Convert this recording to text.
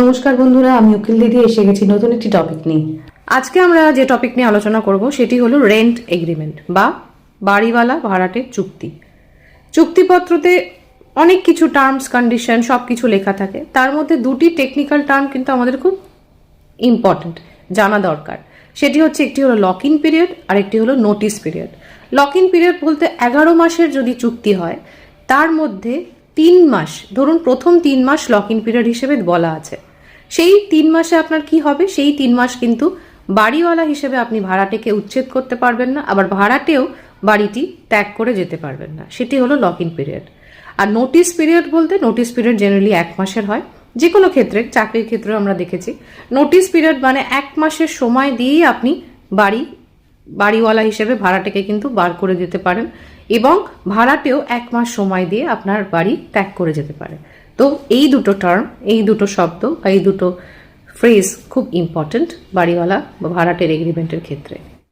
নমস্কার বন্ধুরা, আমি উকিল দিদি এসে গেছি নতুন একটি টপিক নিয়ে। আজকে আমরা যে টপিক নিয়ে আলোচনা করব সেটি হলো রেন্ট এগ্রিমেন্ট বা বাড়িওয়ালা ভাড়াটের চুক্তি। চুক্তিপত্রতে অনেক কিছু টার্মস কন্ডিশন সব কিছু লেখা থাকে, তার মধ্যে দুটি টেকনিক্যাল টার্ম কিন্তু আমাদের খুব ইম্পর্টেন্ট জানা দরকার। সেটি হচ্ছে, একটি হলো লক ইন পিরিয়ড আর একটি হলো notice period. Lock in period বলতে 11 মাসের যদি চুক্তি হয় তার মধ্যে 3 মাস, ধরুন প্রথম 3 মাস লক ইন পিরিয়ড হিসেবে বলা আছে। সেই 3 মাসে আপনার কি হবে, সেই 3 মাস কিন্তু বাড়িওয়ালা হিসেবে আপনি ভাড়াটেকে উচ্ছেদ করতে পারবেন না, আবার ভাড়াটেও বাড়িটি ত্যাগ করে যেতে পারবেন না। সেটি হলো লক ইন পিরিয়ড। আর নোটিস পিরিয়ড বলতে, নোটিস পিরিয়ড জেনারেলি 1 মাসের হয়। যে কোনো ক্ষেত্রে, চাকরির ক্ষেত্রেও আমরা দেখেছি নোটিস পিরিয়ড মানে 1 মাসের সময় দিয়েই আপনি বাড়িওয়ালা হিসেবে ভাড়াটেকে কিন্তু বার করে দিতে পারেন, এবং ভাড়াটেও 1 মাস সময় দিয়ে আপনার বাড়ি ত্যাগ করে যেতে পারে। তো এই দুটো টার্ম, এই দুটো শব্দ, এই দুটো ফ্রেজ খুব ইম্পর্টেন্ট বাড়িওয়ালা বা ভাড়াটের এগ্রিমেন্টের ক্ষেত্রে।